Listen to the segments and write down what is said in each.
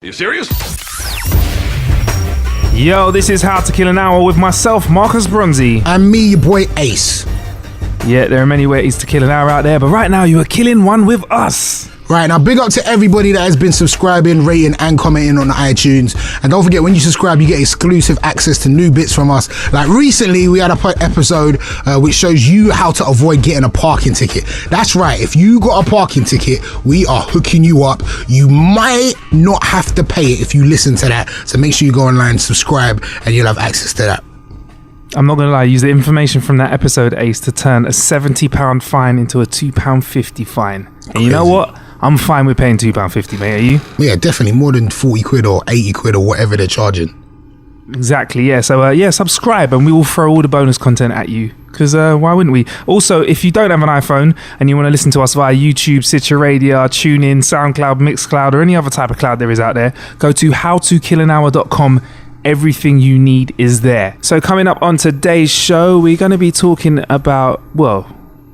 Are you serious? Yo, this is How to Kill an Hour with myself, Marcus Bronzy. And me, your boy Ace. Yeah, there are many ways to kill an hour out there, but right now you are killing one with us. Right, now big up to everybody that has been subscribing, rating and commenting on iTunes. And don't forget, when you subscribe, you get exclusive access to new bits from us. Like recently, we had a episode which shows you how to avoid getting a parking ticket. That's right, if you got a parking ticket, we are hooking you up. You might not have to pay it if you listen to that. So make sure you go online, subscribe, and you'll have access to that. I'm not going to lie, use the information from that episode, Ace, to turn a £70 fine into a £2.50 fine. And Crazy. You know what? I'm fine with paying £2.50, mate, are you? Yeah, definitely more than 40 quid or 80 quid or whatever they're charging. Exactly, yeah. So, subscribe and we will throw all the bonus content at you. Because why wouldn't we? Also, if you don't have an iPhone and you want to listen to us via YouTube, Stitcher Radio, TuneIn, SoundCloud, Mixcloud, or any other type of cloud there is out there, go to HowToKillAnHour.com. Everything you need is there. So coming up on today's show, we're going to be talking about,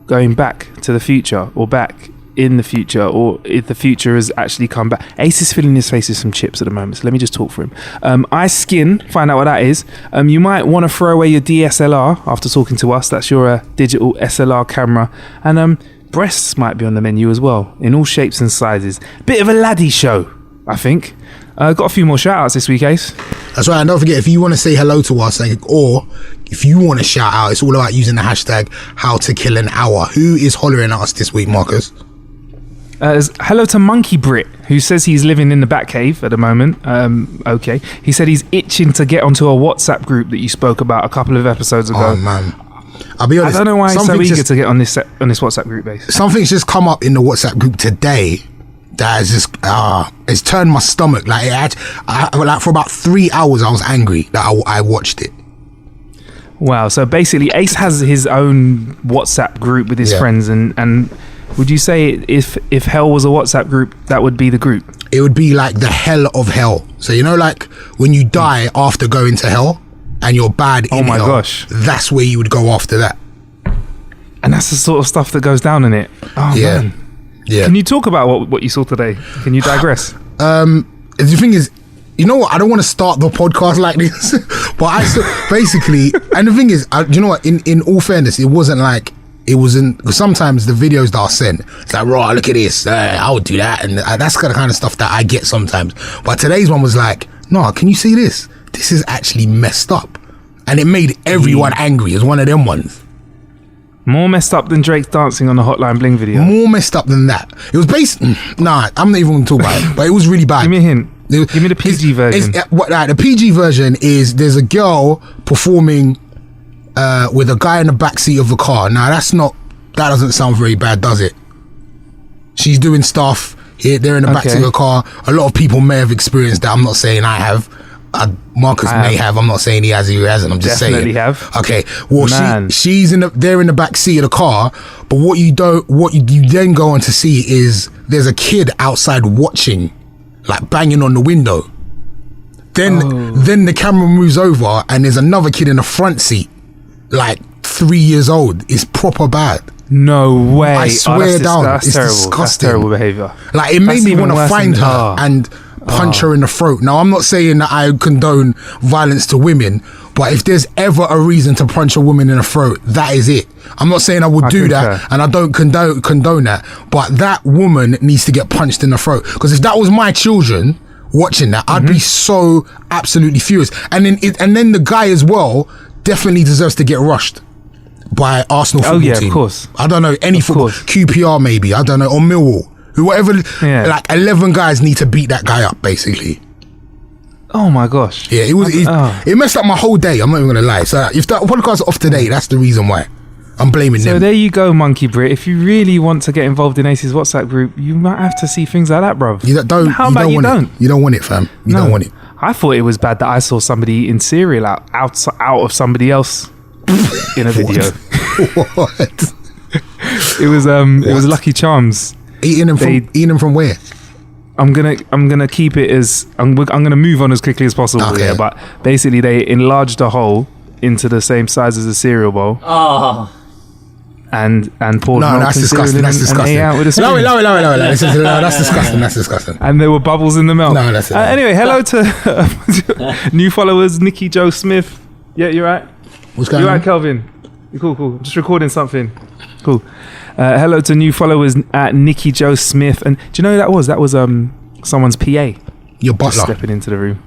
going back to the future, or back in the future, or if the future has actually come back. Ace is filling his face with some chips at the moment, so let me just talk for him. iSkin, find out what that is. You might want to throw away your DSLR after talking to us. That's your digital SLR camera. And breasts might be on the menu as well, in all shapes and sizes. Bit of a laddie show, I think. Got a few more shout outs this week, Ace. That's right, and don't forget, if you want to say hello to us, or if you want to shout out, it's all about using the hashtag HowToKillAnHour. Who is hollering at us this week, Marcus? Hello to Monkey Brit, who says he's living in the Batcave at the moment. Okay. He said he's itching to get onto a WhatsApp group that you spoke about a couple of episodes ago. Oh, man. I'll be honest. I don't know why he's so eager to get on this WhatsApp group, Ace. Something's just come up in the WhatsApp group today that has just it's turned my stomach. Like for about 3 hours I was angry that I watched it. Wow. So basically Ace has his own WhatsApp group with his friends, and would you say if hell was a WhatsApp group, that would be the group? It would be like the hell of hell. So you know, like when you die after going to hell and you're bad in hell, gosh, that's where you would go after that. And that's the sort of stuff that goes down in it. Oh yeah. Man. Yeah. Can you talk about what you saw today? Can you digress? The thing is, you know what? I don't want to start the podcast like this, but I basically, and the thing is, you know what? In all fairness, it wasn't. Sometimes the videos that are sent, it's like, raw, look at this, I would do that, and that's the kind of stuff that I get sometimes. But today's one was like, no, can you see this? This is actually messed up, and it made everyone angry. It's one of them ones. More messed up than Drake's dancing on the Hotline Bling video. More messed up than that. It was based. Nah, I'm not even going to talk about it. But it was really bad. Give me a hint. Give me the PG version. The PG version is there's a girl performing with a guy in the backseat of a car. Now that doesn't sound very bad, does it? She's doing stuff here. They're in the backseat of a car. A lot of people may have experienced that. I'm not saying I have. Marcus may have. I'm not saying he has or he hasn't. I'm just definitely saying. Have. Okay. Well, she's they're in the back seat of the car. But what you then go on to see is there's a kid outside watching, like banging on the window. Then the camera moves over and there's another kid in the front seat, like 3 years old. It's proper bad. No way. I swear down. That's it's terrible. disgusting. That's terrible behavior. Like it made me want to find her and punch her in the throat. Now, I'm not saying that I condone violence to women, but if there's ever a reason to punch a woman in the throat, that is it. I'm not saying I would do that, and I don't condone that, but that woman needs to get punched in the throat. Because if that was my children watching that, I'd be so absolutely furious. And then the guy as well definitely deserves to get rushed by Arsenal football team. Oh yeah, of course. I don't know, any football, QPR maybe, I don't know, or Millwall. Whoever, like 11 guys need to beat that guy up, basically. Oh my gosh. Yeah, it messed up my whole day. I'm not even gonna lie. So if that podcast's off today, that's the reason why. I'm blaming them. So there you go, Monkey Brit. If you really want to get involved in Ace's WhatsApp group, you might have to see things like that, bro. You don't want it, fam. You don't want it. I thought it was bad that I saw somebody eating cereal out of somebody else in a video. What? It was Lucky Charms. Eating them from where? I'm gonna keep it as I'm gonna move on as quickly as possible. Okay. Yeah, but basically they enlarged a hole into the same size as a cereal bowl. Oh. and poured No, milk that's and disgusting. cereal That's and disgusting. ate out with a spoon. No, that's disgusting. That's disgusting. And there were bubbles in the milk. No, that's it. Anyway, hello to new followers, Nikki Jo Smith. Yeah, you're right. What's going You're on? right, Kelvin. You're cool. I'm just recording something. Cool. Hello to new followers at Nikki Jo Smith. And do you know who that was? That was someone's PA. Your butler. Stepping into the room.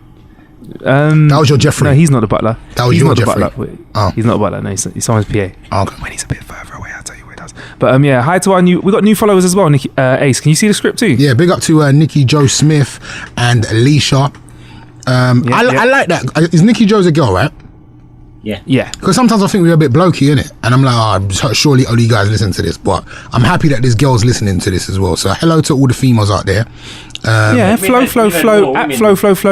That was your Jeffrey. No, he's not the butler. That was he's your not Jeffrey. The butler. Oh. He's not a butler. No, he's someone's PA. Oh, okay. When he's a bit further away, I'll tell you what he does. But yeah, hi to our we got new followers as well. Nikki, Ace, can you see the script too? Yeah, big up to Nikki Jo Smith and Alicia. I like that. Is Nikki Jo's a girl, right? Yeah. Because sometimes I think we're a bit blokey, innit? And I'm like, surely only you guys listen to this. But I'm happy that there's girls listening to this as well. So hello to all the females out there. Flow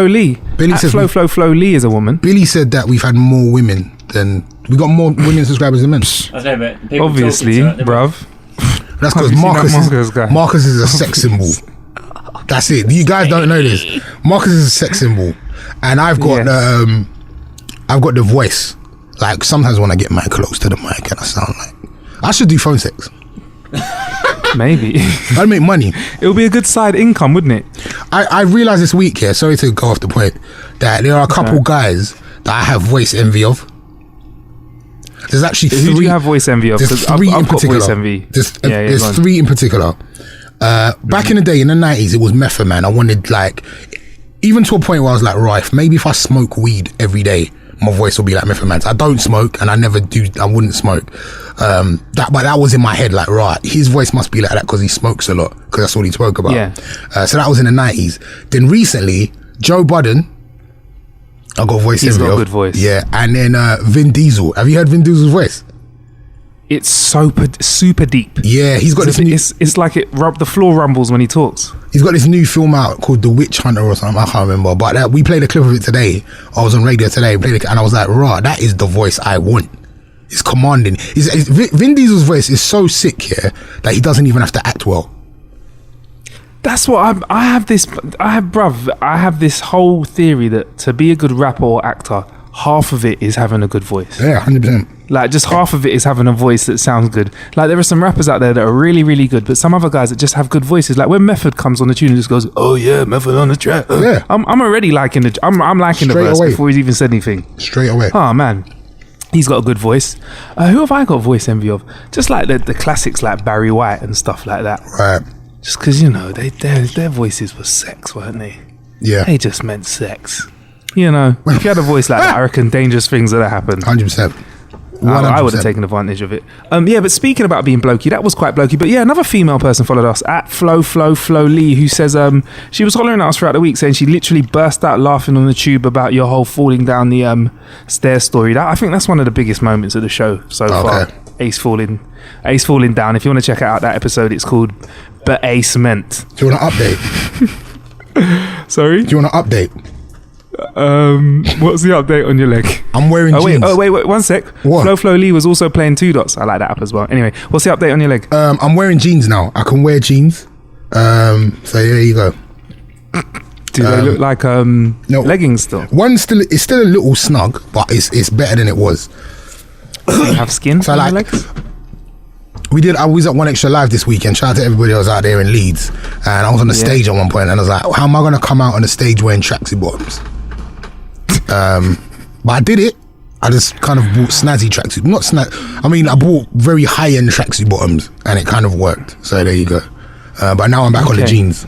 Lee. Billy at says Flow Lee is a woman. Billy said that we've had more women than... We got more women subscribers than men. Obviously, bruv. That's because Marcus is a sex symbol. That's it. You guys don't know this. Marcus is a sex symbol. And I've got the voice. Like sometimes when I get mic close to the mic and I sound like... I should do phone sex. Maybe. I'd make money. It would be a good side income, wouldn't it? I realised this week, sorry to go off the point, that there are a couple guys that I have voice envy of. There's actually three. Who do you have voice envy of? There's three I've in got particular. voice envy. There's three in particular. Back in the day, in the 90s, it was Method Man. I wanted even to a point where I was like, right, maybe if I smoke weed every day, my voice will be like Method Man's. I don't smoke and I never do. I wouldn't smoke. But that was in my head, like, right, his voice must be like that because he smokes a lot, because that's all he spoke about. Yeah. So that was in the 90s. Then recently, Joe Budden, I got voice He's envy got a of. good voice. Yeah. And then Vin Diesel. Have you heard Vin Diesel's voice? It's super deep. Yeah, he's got this new... It's like the floor rumbles when he talks. He's got this new film out called The Witch Hunter or something. I can't remember. But we played a clip of it today. I was on radio today, and I was like, rah, that is the voice I want. It's commanding. Vin Diesel's voice is so sick here that he doesn't even have to act well. That's what I have this whole theory that to be a good rapper or actor, half of it is having a good voice. Yeah, 100%. Like, just half of it is having a voice that sounds good. Like, there are some rappers out there that are really, really good, but some other guys that just have good voices. Like, when Method comes on the tune and just goes, oh yeah, Method on the track. Yeah. I'm already liking I'm liking the verse before he's even said anything. Straight away. Oh, man. He's got a good voice. Who have I got voice envy of? Just like the classics like Barry White and stuff like that. Right. Just because, their voices were sex, weren't they? Yeah. They just meant sex. If you had a voice like that, I reckon dangerous things would have happened. 100%. I would have taken advantage of it. But speaking about being blokey, that was quite blokey. But yeah, another female person followed us at Flow Lee, who says she was hollering at us throughout the week, saying she literally burst out laughing on the tube about your whole falling down the stairs story. I think that's one of the biggest moments of the show so far. Ace falling down. If you want to check out that episode, it's called But Ace Meant. Do you want an update? Sorry? Do you want an update? What's the update on your leg? I'm wearing jeans. Wait, 1 sec. What? Flow Lee was also playing 2 Dots. I like that app as well. Anyway, what's the update on your leg? I'm wearing jeans now. I can wear jeans. So there you go. Do they look like leggings still? It's still a little snug, but it's better than it was. Do you have skin on your legs? I was at One Extra Live this weekend. Shout out to everybody that was out there in Leeds. And I was on the stage at one point and I was like, how am I going to come out on the stage wearing tracksuit bottoms? But I did it. I just kind of bought snazzy tracksuit. Not snazzy. I mean, I bought very high-end tracksuit bottoms and it kind of worked. So there you go. But now I'm back on the jeans.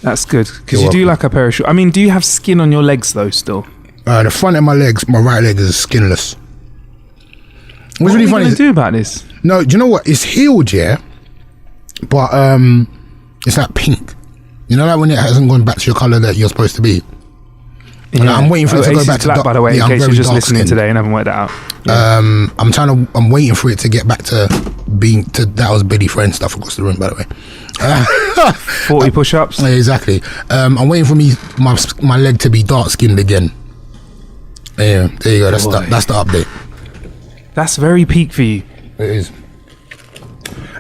That's good. Because you do like a pair of shoes. I mean, do you have skin on your legs though still? The front of my legs, my right leg is skinless. What's really funny? What are you going to do about this? No, do you know what? It's healed, yeah. But it's like pink. You know, like when it hasn't gone back to your colour that you're supposed to be. Yeah. I'm waiting for it to go back to black, by the way, in case you're just listening today and haven't worked that out. Yeah. I'm waiting for it to get back to being to that was Billy Friend stuff across the room, by the way. 40 push-ups. Yeah, exactly. I'm waiting for my leg to be dark skinned again. Yeah, there you go. That's the update. That's very peak for you. It is.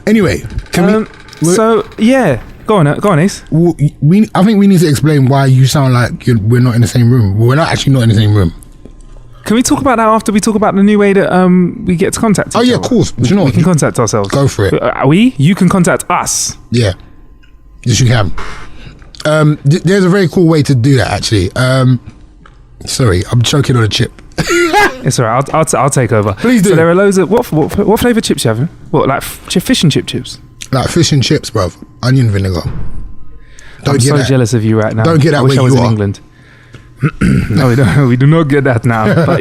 Anyway, can go on, Ace. I think we need to explain why you sound like we're not in the same room. We're not actually not in the same room. Can we talk about that after we talk about the new way that we get to contact each other? Of course. Do you know we can contact ourselves. Go for it. You can contact us. Yeah. Yes, you can. There's a very cool way to do that, actually. Sorry, I'm choking on a chip. It's alright. I'll take over. Please do. So there are loads of what flavour chips you having? What, like fish and chips? Like fish and chips, bruv. Onion vinegar. I'm so jealous of you right now. Don't get that I wish where I was you in are. England. No, we don't. We do not get that now. But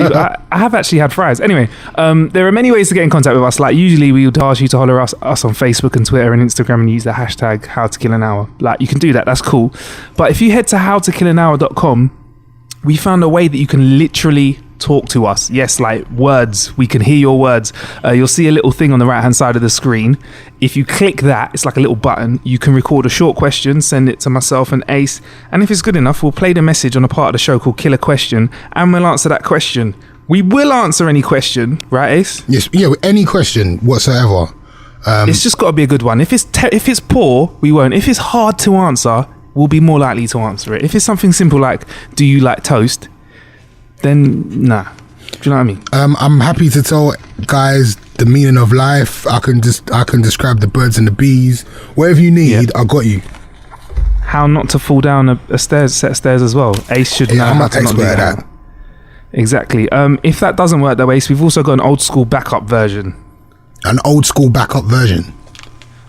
I have actually had fries. Anyway, there are many ways to get in contact with us. Like usually we would ask you to holler us on Facebook and Twitter and Instagram and use the hashtag HowToKillAnHour. Like you can do that. That's cool. But if you head to HowToKillAnHour.com, we found a way that you can literally talk to us. Yes, like words. We can hear your words. You'll see a little thing on the right hand side of the screen. If you click that, it's like a little button. You can record a short question, send it to myself and Ace, and if it's good enough, we'll play the message on a part of the show called Killer Question, and we'll answer that question. We will answer any question, right, Ace? Yes, yeah, any question whatsoever. It's just got to be a good one. If it's poor, we won't. If it's hard to answer, we'll be more likely to answer it. If it's something simple like, do you like toast? Then nah. Do you know what I mean? I'm happy to tell guys the meaning of life. I can describe the birds and the bees. Whatever you need, I got you. How not to fall down a set of stairs as well. Ace should know I'm how an to not do expert at that. Exactly. If that doesn't work though, Ace, we've also got an old school backup version. An old school backup version.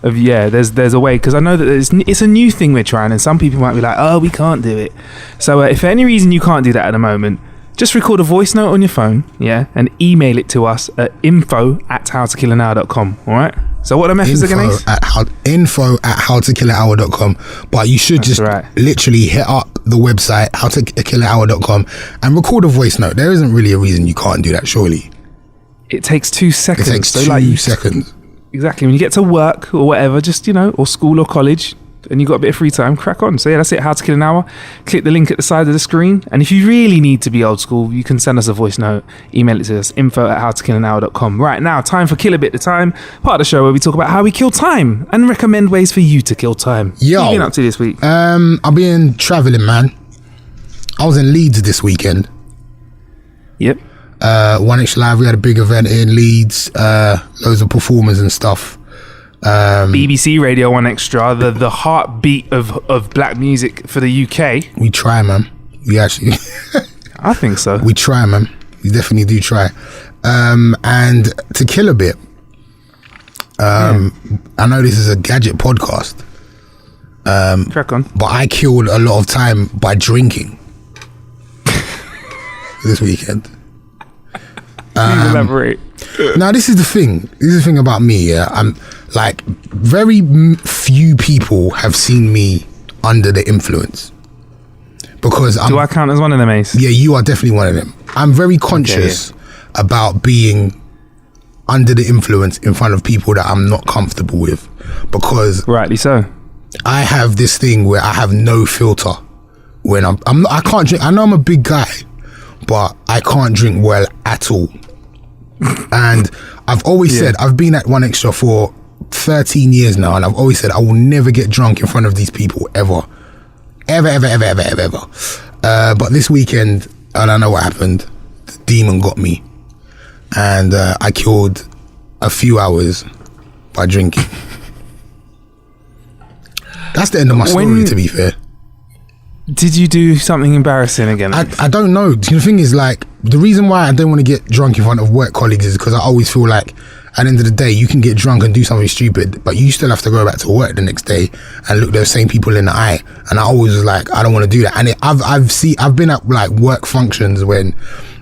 There's a way, because I know that it's a new thing we're trying, and some people might be like, oh, we can't do it. So if for any reason you can't do that at the moment, just record a voice note on your phone, and email it to us at info@howtokillanhour.com. All right. So what are the methods again, Ace? info@howtokillanhour.com. But you should literally hit up the website howtokillanhour.com and record a voice note. There isn't really a reason you can't do that, surely. It takes 2 seconds. It takes 2 seconds. Exactly. When you get to work or whatever, just, or school or college, and you've got a bit of free time, crack on. So that's it, How to Kill an Hour. Click the link at the side of the screen. And if you really need to be old school, you can send us a voice note, email it to us, info@howtokillanhour.com. Right now, time for Kill a Bit the Time, part of the show where we talk about how we kill time and recommend ways for you to kill time. What have you been up to this week? I've been travelling, man. I was in Leeds this weekend. Yep. 1X Live, we had a big event in Leeds, loads of performers and stuff. BBC Radio 1 Extra, the heartbeat of black music for the UK. We try, man. We actually I think so. We try, man. We definitely do try. And to kill a bit, I know this is a gadget podcast, crack on, but I killed a lot of time by drinking this weekend. Please elaborate. Now, this is the thing. This is the thing about me, I'm like, very few people have seen me under the influence. Because do I count as one of them, Ace? Yeah, you are definitely one of them. I'm very conscious about being under the influence in front of people that I'm not comfortable with. Because rightly so. I have this thing where I have no filter when I can't drink. I know I'm a big guy, but I can't drink well at all. And I've always said, I've been at 1Extra for 13 years now, and I've always said I will never get drunk in front of these people ever. But this weekend, I don't know what happened. The demon got me, and I killed a few hours by drinking. That's the end of my story, to be fair. Did you do something embarrassing again? I don't know. The thing is, like, the reason why I don't want to get drunk in front of work colleagues is because I always feel like at the end of the day, you can get drunk and do something stupid, but you still have to go back to work the next day and look those same people in the eye. And I always was like, I don't want to do that. And I've been at like work functions when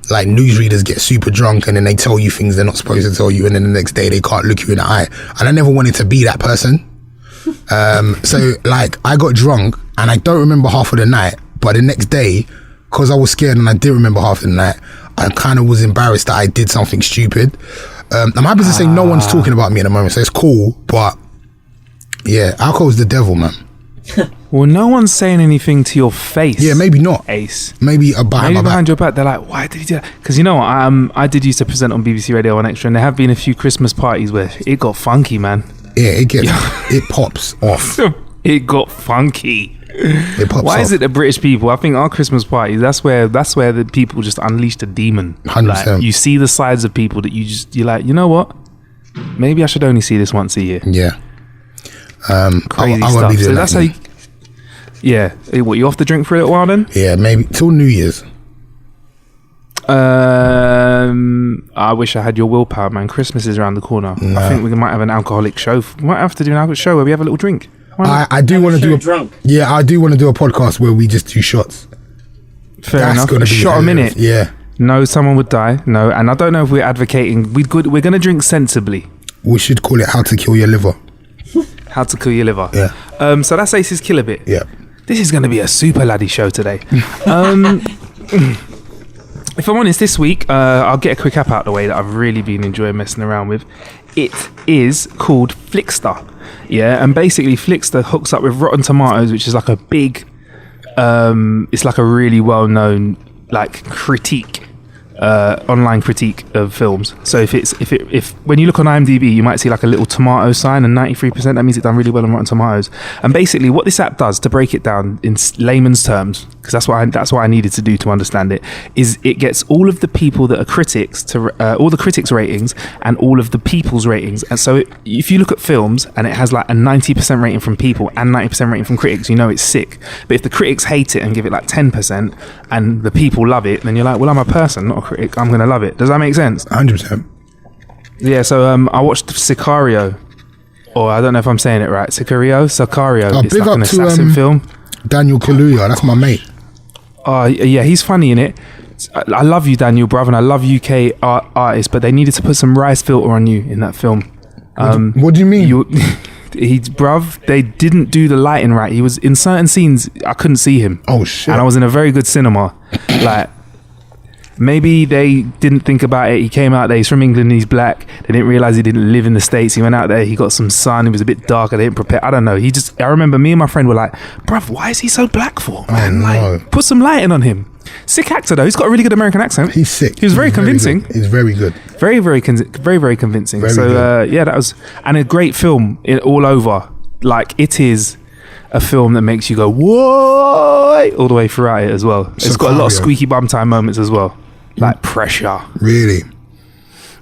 like newsreaders get super drunk and then they tell you things they're not supposed to tell you, and then the next day they can't look you in the eye. And I never wanted to be that person. So like I got drunk and I don't remember half of the night, but the next day, because I was scared and I did remember half of the night, I kind of was embarrassed that I did something stupid. I'm happy to say no one's talking about me at the moment, so it's cool. But yeah, alcohol's the devil, man. Well, no one's saying anything to your face. Yeah, maybe not, Ace. Maybe behind your back. They're like, why did he do that? Because you know what, I did used to present on BBC Radio 1 Extra, and there have been a few Christmas parties where it got funky, man. Yeah, it pops off. It got funky. It pops Why up. is it the British people? I think our Christmas parties, that's where the people just unleash the demon. 100%. Like, you see the sides of people that you're like, you know what? Maybe I should only see this once a year. Yeah. Crazy I won't stuff. be doing So that that's how then. yeah. What, you off the drink for a little while then? Yeah, maybe till New Year's. I wish I had your willpower, man. Christmas is around the corner. No. I think we might have an alcoholic show. We might have to do an alcoholic show where we have a little drink. I do want to do drunk. Yeah, I do want to do a podcast where we just do shots. Fair enough. Gonna A be shot a hilarious. minute. Yeah. No, someone would die. No, and I don't know if we're advocating. We're going to drink sensibly. We should call it How to Kill Your Liver. How to kill your liver. Yeah. So that's Ace's Killer Bit. Yeah. This is going to be a super laddie show today. If I'm honest, this week, I'll get a quick app out of the way that I've really been enjoying messing around with. It is called Flixster. Yeah, and basically Flixster hooks up with Rotten Tomatoes, which is like a big, it's like a really well-known like critique, online critique of films. So if when you look on IMDb, you might see like a little tomato sign and 93%. That means it's done really well on Rotten Tomatoes. And basically, what this app does, to break it down in layman's terms, because that's what I needed to do to understand it, is it gets all of the people that are critics to all the critics' ratings and all of the people's ratings. And so if you look at films and it has like a 90% rating from people and 90% rating from critics, you know it's sick. But if the critics hate it and give it like 10% and the people love it, then you're like, well, I'm a person, not a critic. I'm gonna love it. Does that make sense? 100%. Yeah. So I watched Sicario, or I don't know if I'm saying it right. Sicario. It's big like up an to, assassin film. Daniel Kaluuya, that's my mate. Oh yeah, he's funny in it. I love you, Daniel, brother, and I love UK artists, but they needed to put some rice filter on you in that film. What do you mean? They didn't do the lighting right. He was in certain scenes, I couldn't see him. Oh shit. And I was in a very good cinema. Like, maybe they didn't think about it. He came out there, he's from England, he's black. They didn't realize he didn't live in the States. He went out there, he got some sun, he was a bit darker, they didn't prepare. I don't know. I remember me and my friend were like, bruv, why is he so black for? Man, no. Like, put some lighting on him. Sick actor though. He's got a really good American accent. He's sick. He was very convincing. He's very good. Very, very convincing. Very So good. yeah, that was, and a great film all over. Like, it is a film that makes you go, whoa, all the way throughout it as well. It's got a lot of Sicario. squeaky bum time moments as well. Like pressure. Really?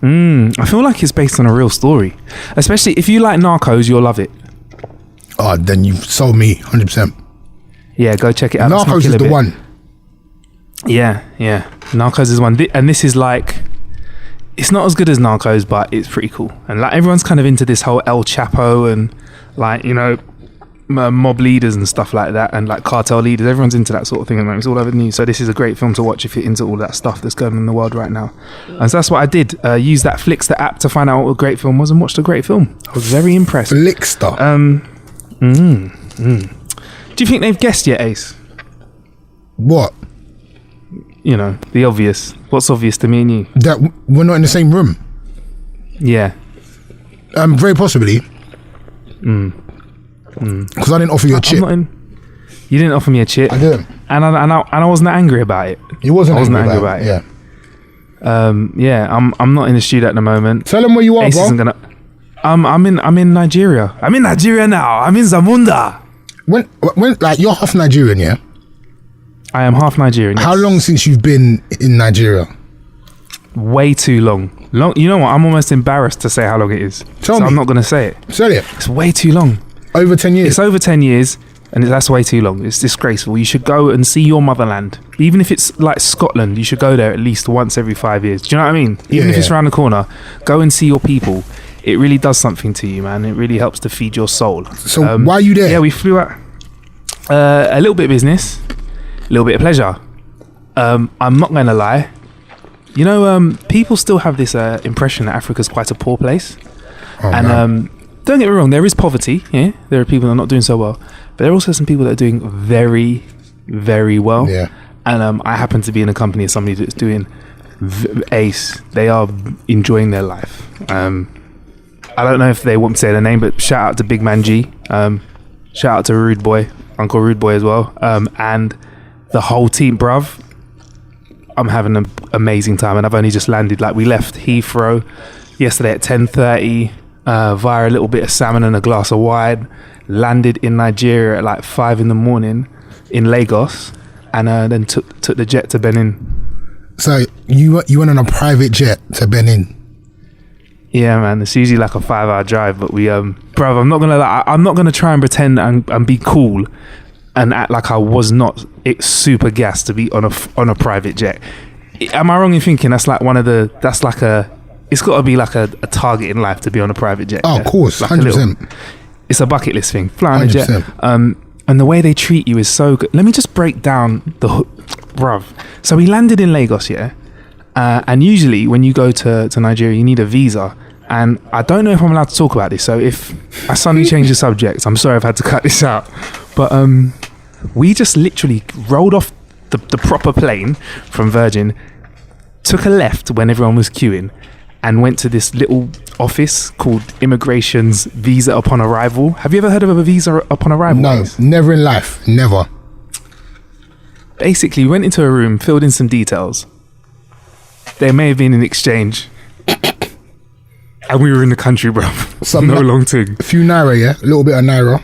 I feel like it's based on a real story. Especially if you like Narcos, you'll love it. Oh, then you've sold me 100%. Yeah, go check it out. That's my Narcos is killer the bit. one. Yeah. Narcos is one. And this is like, it's not as good as Narcos, but it's pretty cool. And like, everyone's kind of into this whole El Chapo and like, you know, mob leaders and stuff like that, and like cartel leaders. Everyone's into that sort of thing, and it's all over the news. So this is a great film to watch if you're into all that stuff that's going on in the world right now. And so that's what I did. Use that Flixster app to find out what a great film was and watched a great film. I was very impressed. Flixster. Do you think they've guessed yet, Ace? What? You know, the obvious. What's obvious to me and you? That we're not in the same room. Yeah. Very possibly. Because I didn't offer you a chip. You didn't offer me a chip. I didn't. And I wasn't angry about it. You wasn't. I wasn't angry angry about it. Yeah. Yeah, I'm not in the studio at the moment. Tell them where you are, Ace bro. isn't gonna. I'm in Nigeria. I'm in Nigeria now. I'm in Zamunda. When like you're half Nigerian, yeah? I am half Nigerian. How yes. long since you've been in Nigeria? Way too long. You know what? I'm almost embarrassed to say how long it is. Tell me. I'm not gonna say it. Say it. It's way too long. Over 10 years. It's over 10 years, and that's way too long. It's disgraceful. You should go and see your motherland. Even if it's like Scotland, you should go there at least once every 5 years. Do you know what I mean? Even if it's around the corner, go and see your people. It really does something to you, man. It really helps to feed your soul. So why are you there? Yeah, we flew out. A little bit of business, a little bit of pleasure. I'm not going to lie. You know, people still have this impression that Africa's quite a poor place. Oh, and no. Don't get me wrong, there is poverty. Yeah, there are people that are not doing so well, but there are also some people that are doing very, very well. Yeah. And I happen to be in a company of somebody that's doing ace. They are enjoying their life. I don't know if they want to say their name, but shout out to Big Man G. Shout out to Rude Boy, Uncle Rude Boy as well, and the whole team, bruv. I'm having an amazing time, and I've only just landed. Like, we left Heathrow yesterday at 10:30. via a little bit of salmon and a glass of wine. Landed in Nigeria at like 5 a.m. in Lagos, and then took the jet to Benin. So you went on a private jet to Benin? Yeah, man. It's usually like a 5-hour drive, but we, bruv, I'm not gonna lie, I'm not gonna try and pretend and be cool and act like I was not super gassed to be on a private jet. Am I wrong in thinking it's got to be like a target in life to be on a private jet? Oh, yeah? Of course, like 100%. It's a bucket list thing. Fly on a 100%. jet. And the way they treat you is so good. Let me just break down bruv. So we landed in Lagos, yeah? And usually when you go to Nigeria, you need a visa. And I don't know if I'm allowed to talk about this. So if I suddenly change the subject, I'm sorry I've had to cut this out. But we just literally rolled off the proper plane from Virgin, took a left when everyone was queuing, and went to this little office called Immigration's Visa Upon Arrival. Have you ever heard of a Visa Upon Arrival? No, never in life. Never. Basically, we went into a room, filled in some details. There may have been an exchange. And we were in the country, bro. No long thing. A few naira, yeah? A little bit of naira.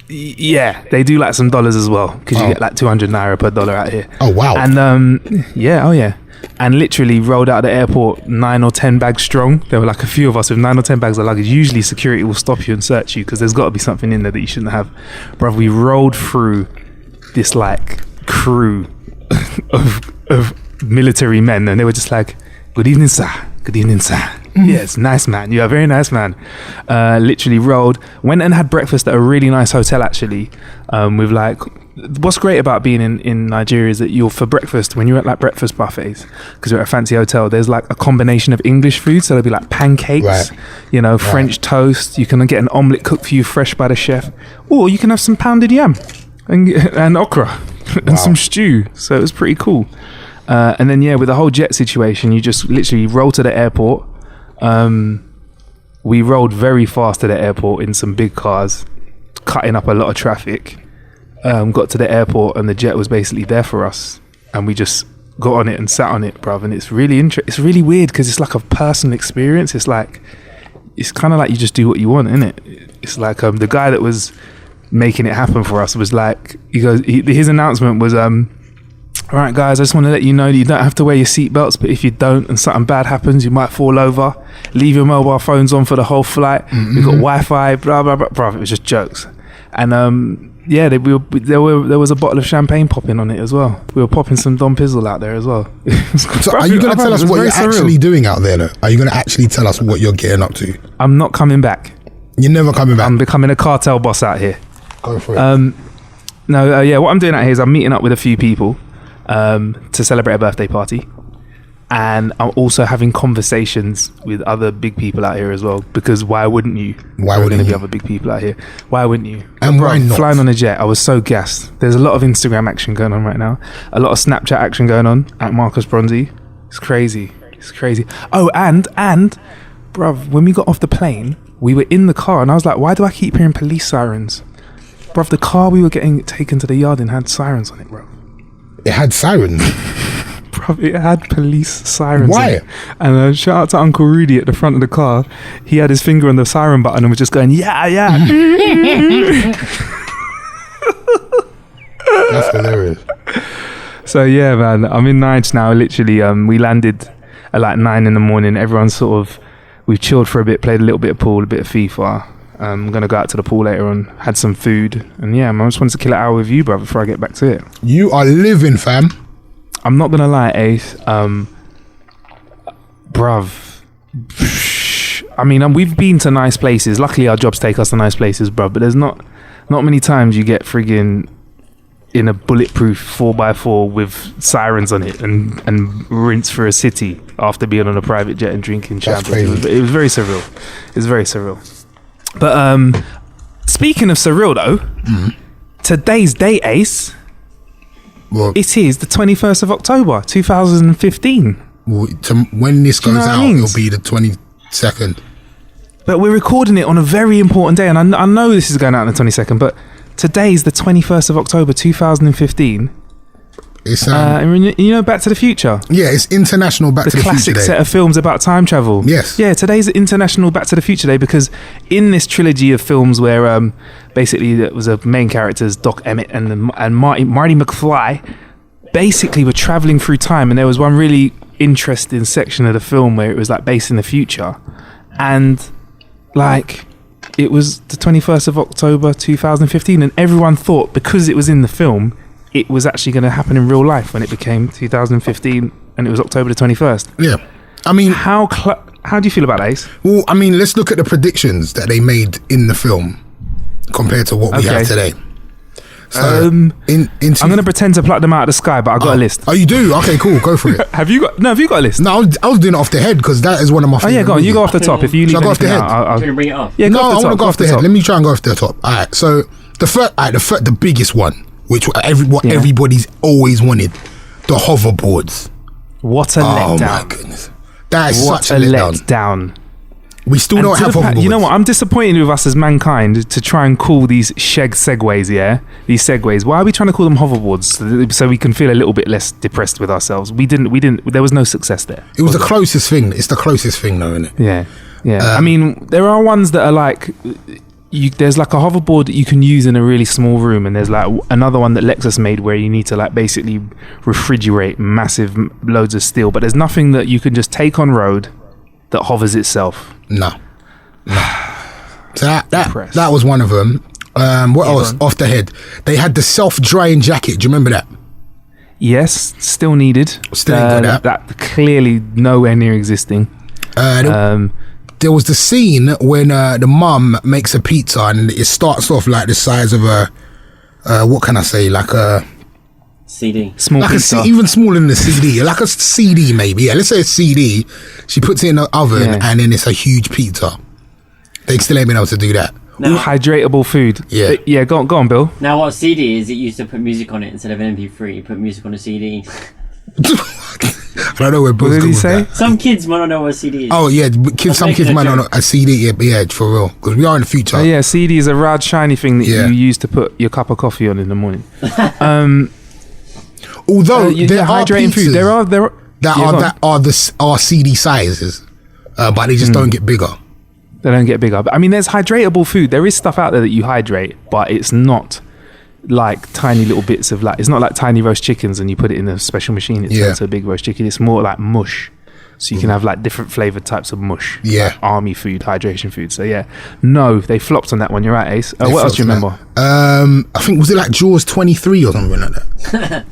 Yeah, they do like some dollars as well, because you get like 200 naira per dollar out here. Oh, wow. And yeah. And literally rolled out of the airport 9 or 10 bags strong. There were like a few of us with 9 or 10 bags of luggage. Usually security will stop you and search you because there's got to be something in there that you shouldn't have. Bruv, we rolled through this like crew of military men, and they were just like, good evening, sir. Good evening, sir. Yes, nice man. You're a very nice man. Literally went and had breakfast at a really nice hotel actually. With like, what's great about being in Nigeria is that for breakfast, when you're at like breakfast buffets, because you're at a fancy hotel, there's like a combination of English food. So there'll be like pancakes, French toast. You can get an omelette cooked for you fresh by the chef, or you can have some pounded yam and okra and some stew. So it was pretty cool. And then with the whole jet situation, you just literally roll to the airport. We rolled very fast to the airport in some big cars, cutting up a lot of traffic. Got to the airport and the jet was basically there for us, and we just got on it and sat on it, bruv. And it's really it's really weird because it's like a personal experience. It's kind of like you just do what you want, isn't it? It's like the guy that was making it happen for us was like, his announcement was all right, guys, I just want to let you know that you don't have to wear your seatbelts, but if you don't and something bad happens, you might fall over. Leave your mobile phones on for the whole flight. We've got Wi-Fi, blah, blah, blah. Bruv, it was just jokes. And there was a bottle of champagne popping on it as well. We were popping some Dom Pizzle out there as well. So are you going to tell us what you're actually doing out there, though? Are you going to actually tell us what you're getting up to? I'm not coming back. You're never coming back? I'm becoming a cartel boss out here. Go for it. What I'm doing out here is I'm meeting up with a few people to celebrate a birthday party, and I'm also having conversations with other big people out here as well, because why wouldn't you? Why wouldn't wouldn't be you? other big people out here? Why wouldn't you? And why not? Flying on a jet, I was so gassed. There's a lot of Instagram action going on right now, a lot of Snapchat action going on at Marcus Bronzy. It's crazy. Oh, and bruv, when we got off the plane, we were in the car and I was like, why do I keep hearing police sirens? Bruv, the car we were getting taken to the yard in had sirens on it, bro. It had sirens? Bruv, it had police sirens. Why? In it. And shout out to Uncle Rudy at the front of the car. He had his finger on the siren button and was just going, yeah. That's hilarious. So yeah, man, I'm in Nice now. Literally, we landed at like 9 a.m. Everyone's we've chilled for a bit, played a little bit of pool, a bit of FIFA. I'm going to go out to the pool later on, had some food. And yeah, man, I just wanted to kill an hour with you, brother, before I get back to it. You are living, fam. I'm not going to lie, Ace. Bruv. I mean, we've been to nice places. Luckily, our jobs take us to nice places, bruv. But there's not many times you get friggin' in a bulletproof 4x4 with sirens on it and rinse for a city after being on a private jet and drinking champagne. It was very surreal. It was very surreal. But speaking of surreal though, today's date, Ace, it is the 21st of October 2015. Well, when this goes out, it'll be the 22nd. But we're recording it on a very important day, and I know this is going out on the 22nd, but today's the 21st of October 2015. It's you know, Back to the Future. Yeah, it's International Back to the Future Day. The classic set of films about time travel. Yes. Yeah, today's International Back to the Future Day because in this trilogy of films where basically there was a main characters, Doc Emmett and Marty McFly, basically were traveling through time, and there was one really interesting section of the film where it was like based in the future, and like it was the 21st of October 2015, and everyone thought because it was in the film it was actually going to happen in real life when it became 2015 and it was October the 21st. Yeah. I mean, how do you feel about that, Ace? Well, I mean, let's look at the predictions that they made in the film compared to what we have today. So, I'm going to pretend to pluck them out of the sky, but I've got a list. Oh, you do? Okay, cool. Go for it. Have you got a list? No, I was doing it off the head because that is one of my favorite. Oh, yeah, go on. You go off the top. If you leave I go off the head? I'm going to bring it off. Yeah, no, I want to go off the head. Let me try and go off the top. All right, so the biggest one, which everybody's always wanted, the hoverboards. What a letdown. Oh, my goodness. That is such a letdown. We still don't have hoverboards. You know what? I'm disappointed with us as mankind to try and call these segways, yeah? These segways. Why are we trying to call them hoverboards? So we can feel a little bit less depressed with ourselves. We didn't, there was no success there. It was the closest thing. It's the closest thing though, isn't it? Yeah. Yeah. I mean, there are ones that are like, there's like a hoverboard that you can use in a really small room, and there's like another one that Lexus made where you need to like basically refrigerate massive loads of steel, but there's nothing that you can just take on road that hovers itself. No. So that was one of them. What else? Off the head, they had the self-drying jacket. Do you remember that? Yes, still needed. Still ain't got that clearly nowhere near existing. There was the scene when the mum makes a pizza and it starts off like the size of a what can I say, like a CD. Small like pizza. even smaller than a CD, like a CD maybe. Yeah, let's say a CD. She puts it in the oven and then it's a huge pizza. They still ain't been able to do that. Now, hydratable food. Yeah. Yeah, go on, Bill. Now what CD is, it used to put music on it instead of an MP3. You put music on a CD. I don't know where Bill's What did he going say? with that. Some kids might not know what a CD is. Oh yeah, some kids might not know a CD. Yeah, for real, because we are in the future. Oh yeah, CD is a round shiny thing that you use to put your cup of coffee on in the morning. Although there are hydrating food, there are CD sizes, but they just don't get bigger. They don't get bigger. But I mean, there's hydratable food. There is stuff out there that you hydrate, but it's not like tiny little bits of like, it's not like tiny roast chickens and you put it in a special machine. It's into a big roast chicken. It's more like mush. So you can have like different flavored types of mush. Yeah. Like army food, hydration food. So yeah, no, they flopped on that one. You're right, Ace. What else do you remember? I think, was it like Jaws 23 or something like that?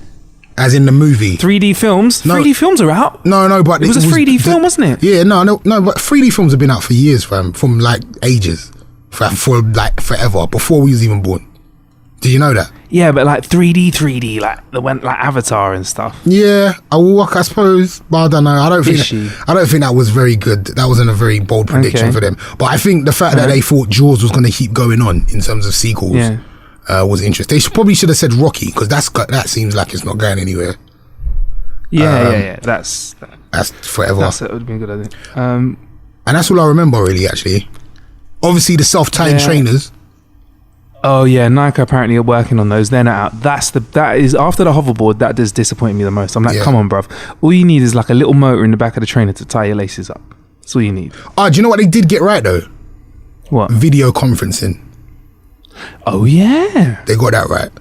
As in the movie. 3D films? No. 3D films are out? No, but it was a 3D film, wasn't it? Yeah, no, but 3D films have been out for years, fam. From like ages. For like forever. Before we was even born. Did you know that? Yeah, but like 3D, like the went like Avatar and stuff. Yeah, I suppose, but I don't know. I don't think that was very good. That wasn't a very bold prediction for them. But I think the fact that they thought Jaws was going to keep going on in terms of sequels was interesting. They probably should have said Rocky, because that seems like it's not going anywhere. Yeah. That's forever. That would be a good idea. And that's all I remember, really. Actually, obviously the self-timed trainers. Oh yeah, Nike apparently are working on those. They're not out. That is after the hoverboard. That does disappoint me the most. I'm like, come on, bruv. All you need is like a little motor in the back of the trainer to tie your laces up. That's all you need. Do you know what they did get right though? What? Video conferencing. Oh yeah, they got that right.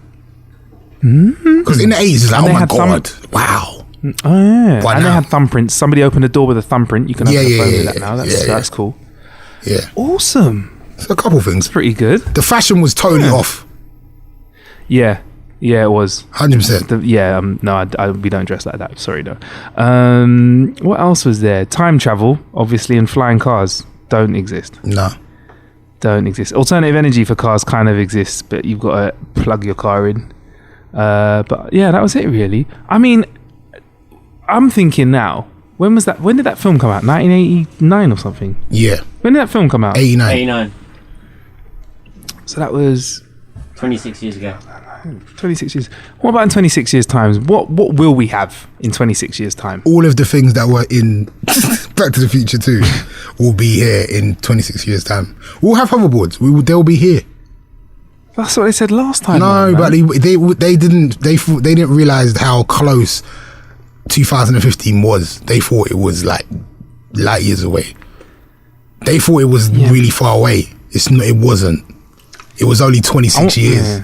Because in the 80s, it's like, oh my god, wow. Oh yeah, and they had thumbprints. Somebody opened the door with a thumbprint. You can open the phone with that now. That's cool. Yeah, awesome. So a couple things. Pretty good. The fashion was totally off. Yeah, it was 100%. No, we don't dress like that. Sorry, no. What else was there? Time travel, obviously, and flying cars don't exist. No, don't exist. Alternative energy for cars kind of exists, but you've got to plug your car in. But yeah, that was it really. I mean, I'm thinking now. When was that? When did that film come out? 1989 or something? Yeah. When did that film come out? 89. So that was 26 years ago. 26 years. What about in 26 years' time? What will we have in 26 years' time? All of the things that were in Back to the Future 2 will be here in 26 years' time. We'll have hoverboards. They'll be here. That's what they said last time. No, man. but they didn't realize how close 2015 was. They thought it was like light years away. They thought it was really far away. It wasn't. It was only 26 years.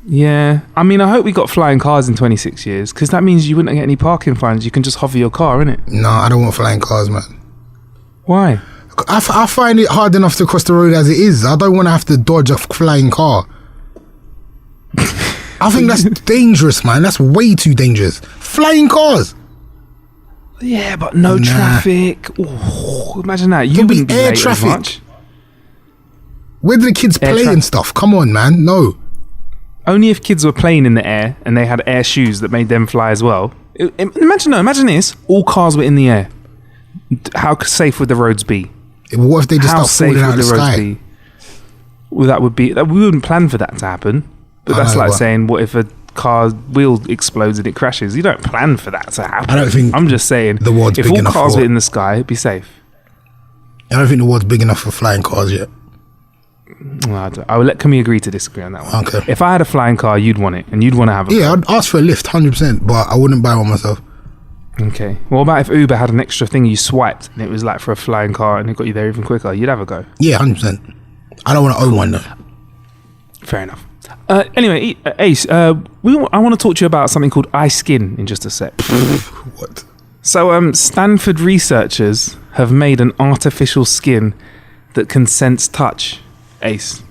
Yeah. I mean, I hope we got flying cars in 26 years, because that means you wouldn't get any parking fines. You can just hover your car, innit? No, I don't want flying cars, man. Why? I find it hard enough to cross the road as it is. I don't want to have to dodge a flying car. I think that's dangerous, man. That's way too dangerous. Flying cars. Yeah, but no traffic. Ooh, imagine that. You wouldn't be air late traffic. as much. Where do the kids play and stuff? Come on, man. No. Only if kids were playing in the air and they had air shoes that made them fly as well. Imagine this. All cars were in the air. How safe would the roads be? What if they just start falling out of the sky? Well, we wouldn't plan for that to happen. But that's like saying, what if a car wheel explodes and it crashes? You don't plan for that to happen. I don't think I'm just saying, the world's if big all enough cars were in the sky, it'd be safe. I don't think the world's big enough for flying cars yet. Well, can we agree to disagree on that one? Okay. If I had a flying car, you'd want it, and you'd want to have it. Yeah, I'd ask for a lift, 100%, but I wouldn't buy one myself. Okay. What about if Uber had an extra thing you swiped and it was like for a flying car and it got you there even quicker? You'd have a go. Yeah, 100%. I don't want to own one though. Fair enough. Anyway, Ace, I want to talk to you about something called iSkin in just a sec. What? So, Stanford researchers have made an artificial skin that can sense touch. Ace.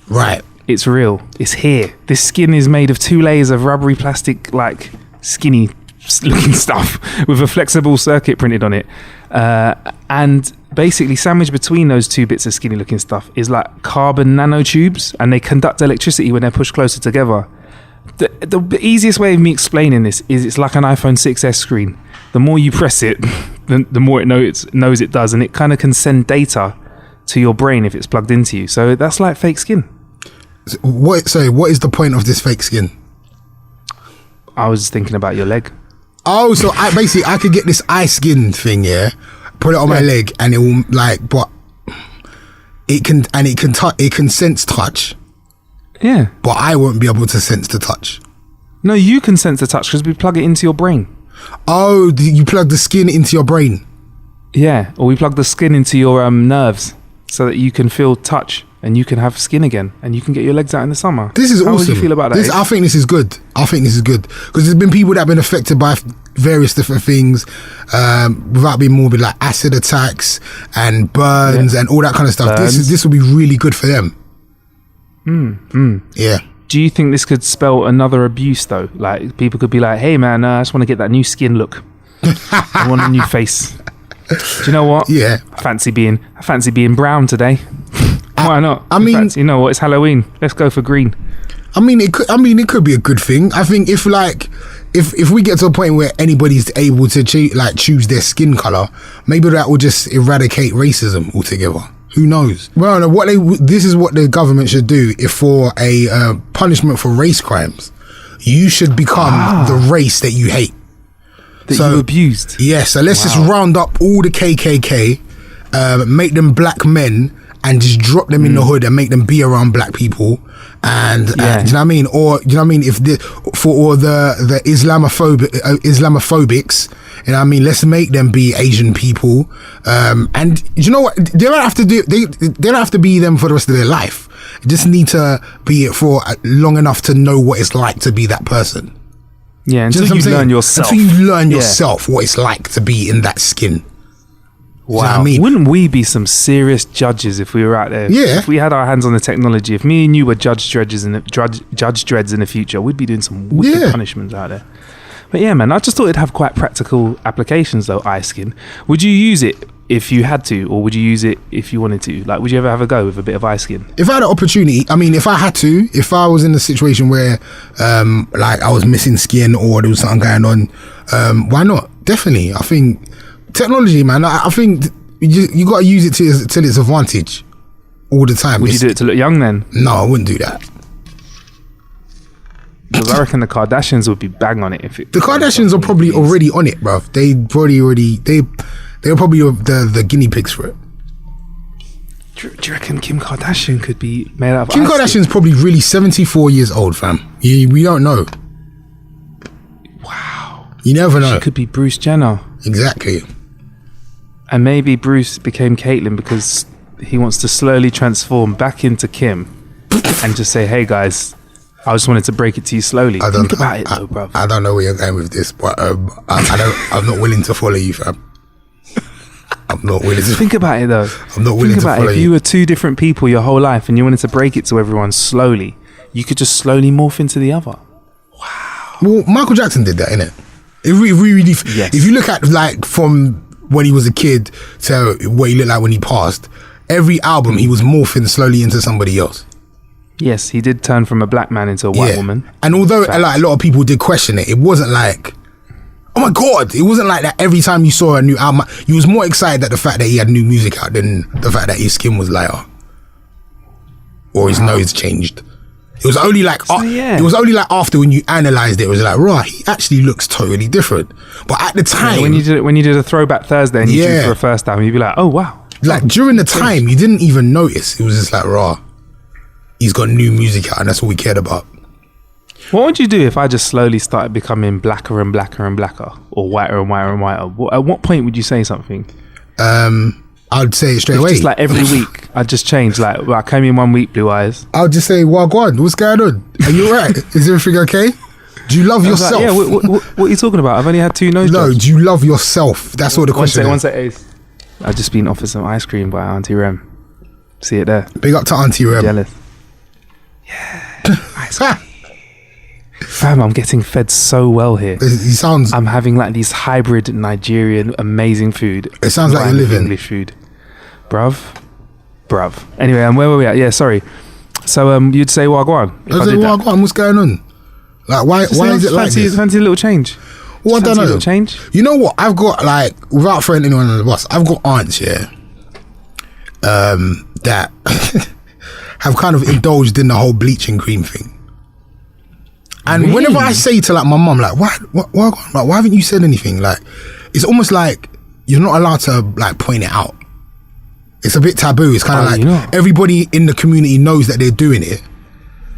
Right. It's real. It's here. This skin is made of 2 layers of rubbery plastic, like skinny looking stuff with a flexible circuit printed on it. And basically sandwiched between those 2 bits of skinny looking stuff is like carbon nanotubes, and they conduct electricity when they're pushed closer together. The easiest way of me explaining this is it's like an iPhone 6s screen. The more you press it, the more it knows it does, and it kind of can send data to your brain if it's plugged into you. So that's like fake skin. What is the point of this fake skin? I was thinking about your leg. Oh, so I could get this iSkin thing, yeah, put it on my leg, and it will but it can sense touch. Yeah. But I won't be able to sense the touch. No, you can sense the touch because we plug it into your brain. Oh, you plug the skin into your brain? Yeah, or we plug the skin into your nerves so that you can feel touch and you can have skin again and you can get your legs out in the summer. This is How awesome. How would you feel about that? I think this is good. Because there's been people that have been affected by various different things without being morbid, like acid attacks and burns and all that kind of stuff. This will be really good for them. Yeah. Do you think this could spell another abuse though? Like people could be like, hey man, I just want to get that new skin look. I want a new face. Do you know what? Yeah. I fancy being brown today. Why not? I mean, you know what? It's Halloween. Let's go for green. It could be a good thing. I think if we get to a point where anybody's able to choose their skin color, maybe that will just eradicate racism altogether. Who knows? Well, this is what the government should do. If for a punishment for race crimes, you should become the race that you hate. That you abused. Yeah, so let's just round up all the KKK, make them black men, and just drop them in the hood and make them be around black people. And do you know what I mean? Or do you know what I mean? If for all the Islamophobics, you know what I mean? Let's make them be Asian people. And you know what? They don't have to they don't have to be them for the rest of their life. You just need to be it for long enough to know what it's like to be that person. Yeah, until you learn yourself. Until you learn yourself what it's like to be in that skin. Wow. You know what I mean? Wouldn't we be some serious judges if we were out there? Yeah. If we had our hands on the technology, if me and you were Judge Dreads in the future, we'd be doing some wicked punishments out there. But yeah, man, I just thought it'd have quite practical applications though, iSkin. Would you use it if you had to, or would you use it if you wanted to? Like, would you ever have a go with a bit of iSkin? If I had an opportunity, I mean, if I had to, if I was in a situation where I was missing skin or there was something going on, why not? Definitely. I think technology, man, I think you got to use it till its advantage all the time. Would you do it to look young then? No, I wouldn't do that. Because I reckon the Kardashians would be bang on it if it. The Kardashians are probably already on it, bruv. They're probably the guinea pigs for it. Do you reckon Kim Kardashian could be made out of Kim ice Kardashian's probably really 74 years old, fam. We don't know. Wow. You never know. She could be Bruce Jenner. Exactly. And maybe Bruce became Caitlyn because he wants to slowly transform back into Kim and just say, hey guys, I just wanted to break it to you slowly. Think about it though, bruv. I don't know where you're going with this, but I'm not willing to follow you, fam. I'm not willing to. Think about it though. I'm not willing to follow you. If you were two different people your whole life and you wanted to break it to everyone slowly, you could just slowly morph into the other. Wow. Well, Michael Jackson did that, innit? It really. Yes. If you look at like from when he was a kid to what he looked like when he passed, every album he was morphing slowly into somebody else. Yes, he did turn from a black man into a white woman. And although like a lot of people did question it, it wasn't like, oh my God, it wasn't like that every time you saw a new album. You was more excited at the fact that he had new music out than the fact that his skin was lighter. Or his nose changed. It was only like it was only like after when you analysed it was like, right, he actually looks totally different. But at the time, when you did a throwback Thursday and you drew for a first time, you'd be like, oh wow. Like during the time you didn't even notice. It was just like, raw. He's got new music out and that's all we cared about. What would you do if I just slowly started becoming blacker and blacker and blacker, or whiter and whiter and whiter? At what point would you say something? I'd say it straight away. Just like every week, I'd just change. Like, I came in 1 week, blue eyes. I'll just say, Wagwan, what's going on? Are you alright? Is everything okay? Do you love yourself? Like, what are you talking about? I've only had 2 nose jobs. No, do you love yourself? That's all the question is. One sec, Ace. I've just been offered some ice cream by Auntie Rem. See it there. Big up to Auntie Rem. Jealous. Yeah. Ice cream. Fam, I'm getting fed so well here. I'm having like these hybrid Nigerian amazing food. It sounds like you're living English food, bruv. Anyway, where were we at? Yeah, sorry. So you'd say Wagwan. I'd say Wagwan. What's going on? Like why is it like this? Fancy a little change. Well, I don't know. A little change. You know what? I've got like, without throwing anyone on the bus, I've got aunts here that have kind of indulged in the whole bleaching cream thing. And really? Whenever I say to like my mum, like, why haven't you said anything? Like, it's almost like you're not allowed to like point it out. It's a bit taboo. It's kind of like everybody in the community knows that they're doing it,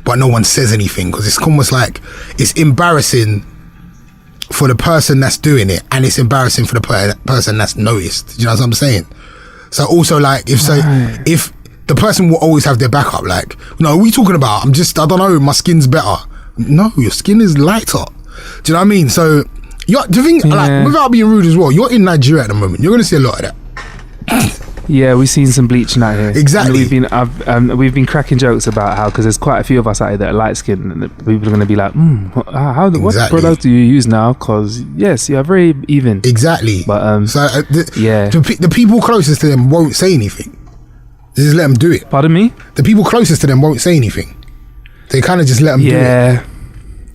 but no one says anything because it's almost like it's embarrassing for the person that's doing it, and it's embarrassing for the person that's noticed. Do you know what I'm saying? So also like if the person will always have their backup, like, no, what are you talking about? I don't know, my skin's better. No, your skin is lighter. Do you know what I mean? So, do you think, like, without being rude as well, you're in Nigeria at the moment. You're going to see a lot of that. Yeah, we've seen some bleaching out here. Exactly. And we've been cracking jokes about how, because there's quite a few of us out here that are light skinned, and people are going to be like, what product do you use now? Because yes, you are very even. Exactly. But the people closest to them won't say anything. They just let them do it. Pardon me? The people closest to them won't say anything. They kind of just let them do it. Yeah.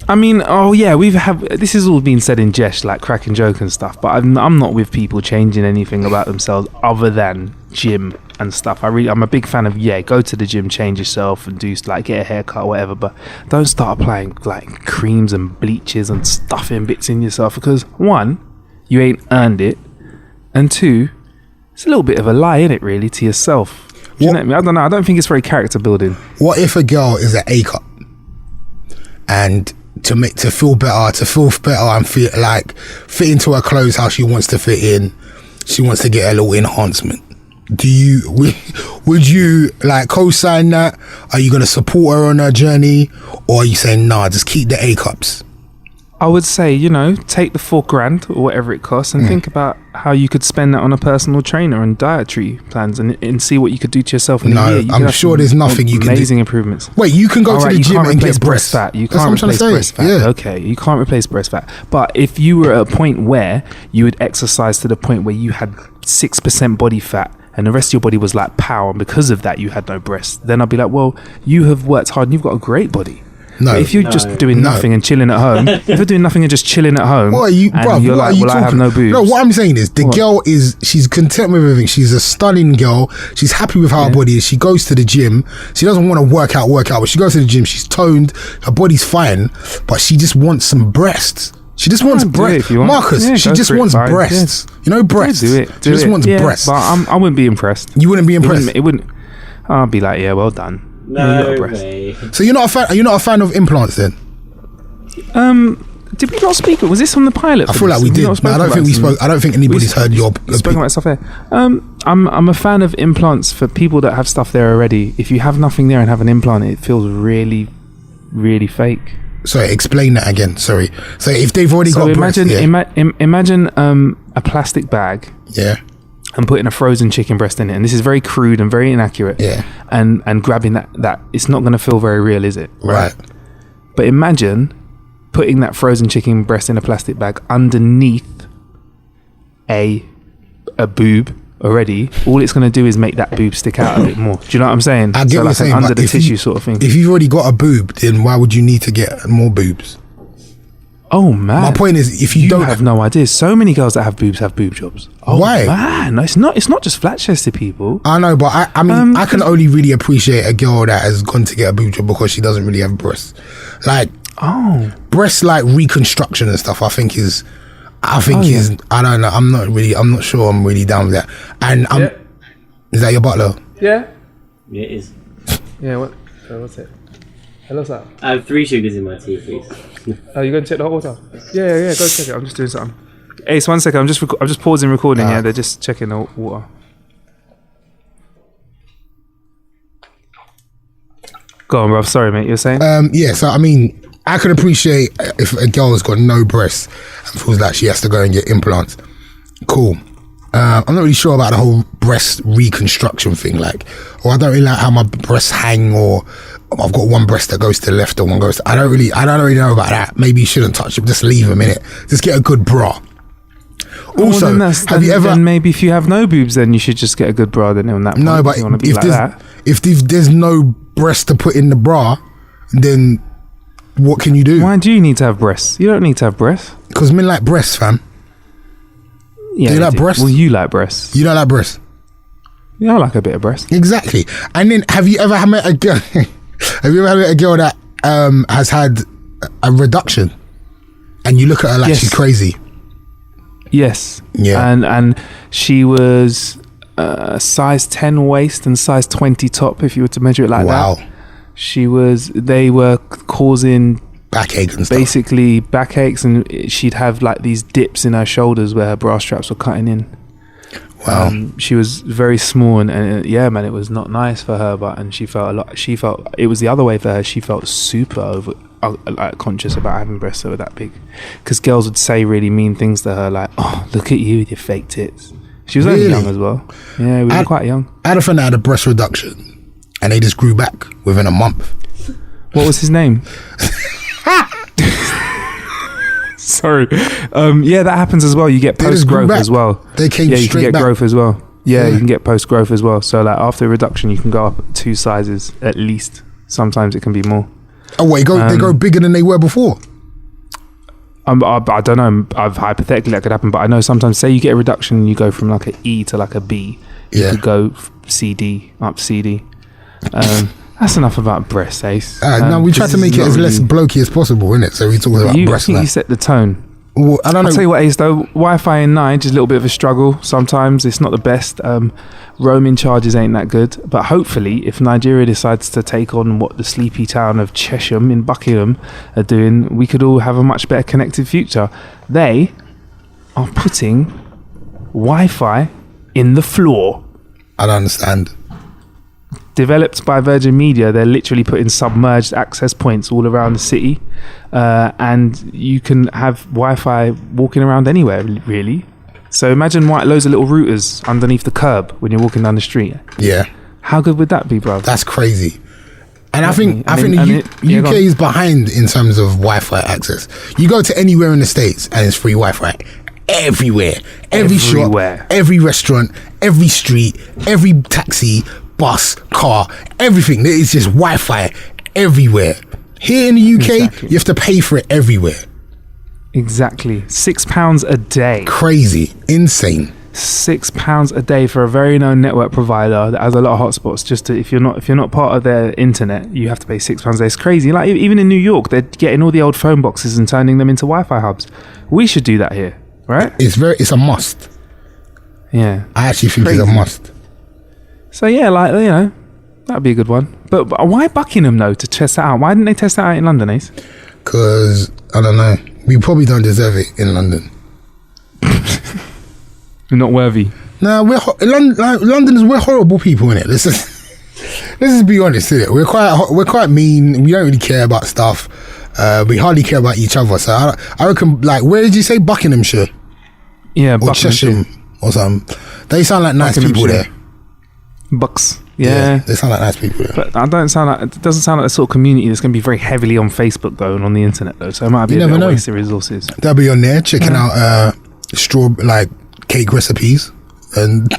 I mean, this has all been said in jest, like cracking joke and stuff, but I'm not with people changing anything about themselves other than gym and stuff. I'm a big fan of, go to the gym, change yourself and do like get a haircut or whatever, but don't start applying like creams and bleaches and stuffing bits in yourself, because 1, you ain't earned it, and 2, it's a little bit of a lie, innit, really, to yourself. Do you know what I mean? I don't know. I don't think it's very character building. What if a girl is an A cup and to feel better and fit into her clothes how she wants to fit in, she wants to get a little enhancement? Would you like co-sign that? Are you going to support her on her journey, or are you saying nah, just keep the A cups? I would say, take the $4,000 or whatever it costs and think about how you could spend that on a personal trainer and dietary plans and see what you could do to yourself in a year. I'm sure there's nothing you can do. Amazing improvements. Wait, you can go to the gym and get breast fat. You can't replace breast fat. Yeah. Okay, you can't replace breast fat. But if you were at a point where you would exercise to the point where you had 6% body fat and the rest of your body was like power, and because of that you had no breasts, then I'd be like, well, you have worked hard and you've got a great body. No, but if you're just doing nothing and chilling at home, if you're doing nothing and just chilling at home, you're like, well, I have no boobs. No, what I'm saying is girl she's content with everything. She's a stunning girl. She's happy with how her body is. She goes to the gym. She doesn't want to work out, but she goes to the gym. She's toned. Her body's fine, but she just wants some breasts. She just wants breasts. Marcus, she just wants breasts. Yes. You know, breasts. Do it. She just wants breasts. But I wouldn't be impressed. You wouldn't be impressed? It wouldn't. I'll be like, yeah, well done. No way. So you're not a fan? Are you not a fan of implants then? Did we not speak? Was this on the pilot? I feel like we did. No, I don't think we spoke. I don't think anybody's heard your. Spoken about stuff there. I'm a fan of implants for people that have stuff there already. If you have nothing there and have an implant, it feels really, really fake. Sorry, explain that again. Sorry. So if they've already got imagine, breast, imagine a plastic bag. Yeah. And putting a frozen chicken breast in it, and this is very crude and very inaccurate. Yeah. And grabbing that it's not going to feel very real, is it? Right. But imagine putting that frozen chicken breast in a plastic bag underneath a boob already. All it's going to do is make that boob stick out a bit more. Do you know what I'm saying? I get what you're saying, under the tissue sort of thing. If you've already got a boob, then why would you need to get more boobs? Oh man! My point is, if you don't have no idea, so many girls that have boobs have boob jobs. Oh, why? Man, it's not just flat-chested people. I know, but I mean, I can only really appreciate a girl that has gone to get a boob job because she doesn't really have breasts. Like, breast like reconstruction and stuff. I think is I don't know. I'm not sure. I'm really down with that. And is that your butler? Yeah. Yeah, it is. Yeah. What's it? Hello, sir. I have 3 sugars in my tea, please. Oh, you going to check the hot water? Yeah. Go check it. I'm just doing something. Ace, 1 second. I'm just pausing recording. Yeah, they're just checking the water. Go on, bro. Sorry, mate. You're saying? Yeah. So I mean, I can appreciate if a girl has got no breasts and feels like she has to go and get implants. Cool. I'm not really sure about the whole breast reconstruction thing. Like, or I don't really like how my breasts hang, or I've got one breast that goes to the left and one goes to, I don't really know about that. Maybe you shouldn't touch them. Just leave them in it. Just get a good bra. Also, then maybe if you have no boobs, then you should just get a good bra. Then on that point, no, but you want to be like that. If there's no breast to put in the bra, then what can you do? Why do you need to have breasts? You don't need to have breasts. Because men like breasts, fam. Yeah, do you like breasts? Well, you like breasts. You don't like breasts? Yeah, I like a bit of breast. Exactly. And then, have you ever met a girl? Have you ever met a girl that has had a reduction, and you look at her like she's crazy? Yes. Yeah. And she was size 10 waist and size 20 top. If you were to measure it like that. Wow. They were causing backache and stuff. Basically backaches, and she'd have like these dips in her shoulders where her bra straps were cutting in. Wow. She was very small, and yeah, man, it was not nice for her. But she felt it was the other way for her. She felt super conscious about having breasts that were that big, because girls would say really mean things to her, like, "Oh, look at you with your fake tits." She was only young as well. Yeah, we were quite young. I had a friend that had a breast reduction, and they just grew back within a month. What was his name? Sorry. Yeah, that happens as well. You get post growth as well. They came straight back. You can get growth as well. Yeah, you can get post growth as well. So like after reduction, you can go up 2 sizes at least. Sometimes it can be more. Oh, wait, they go bigger than they were before? I don't know. Hypothetically, that could happen. But I know sometimes, say you get a reduction and you go from like an E to like a B. You could go CD, up CD. That's enough about breasts, Ace. No, we try to make it as less blokey as possible, innit? So we talk about breasts. I think you set the tone. Well, I don't know. I'll tell you what, Ace, though, Wi-Fi in Nige is a little bit of a struggle. Sometimes it's not the best. Roaming charges ain't that good. But hopefully, if Nigeria decides to take on what the sleepy town of Chesham in Buckingham are doing, we could all have a much better connected future. They are putting Wi-Fi in the floor. I don't understand. Developed by Virgin Media, they're literally putting submerged access points all around the city, and you can have Wi-Fi walking around anywhere, really. So imagine loads of little routers underneath the curb when you're walking down the street. Yeah. How good would that be, bro? That's crazy. And I think the UK is behind in terms of Wi-Fi access. You go to anywhere in the States and it's free Wi-Fi. Everywhere. Every shop, every restaurant, every street, every taxi, bus, car, everything. There is just Wi-Fi everywhere. Here in the UK, you have to pay for it everywhere. Exactly. £6 a day. Crazy. Insane. £6 a day for a very known network provider that has a lot of hotspots. Just to, if you're not part of their internet, you have to pay £6 a day. It's crazy. Like even in New York, they're getting all the old phone boxes and turning them into Wi-Fi hubs. We should do that here, right? It's a must. Yeah. I actually think it's a must. So yeah, like, you know, That'd be a good one. But why Buckingham though to test that out? Why didn't they test that out in London, Ace? Because I don't know. We probably don't deserve it in London. You're not worthy. Nah, Londoners. We're horrible people, innit? Let's just be honest, innit? We're quite mean. We don't really care about stuff. We hardly care about each other. So I reckon, like, where did you say Buckinghamshire? Yeah, or Cheshire or something. They sound like nice people there. Bucks. Yeah, they sound like nice people there. But it doesn't sound like the sort of community that's going to be very heavily on Facebook though and on the internet though. So it might be a bit of a waste of resources. They'll be on there checking out cake recipes and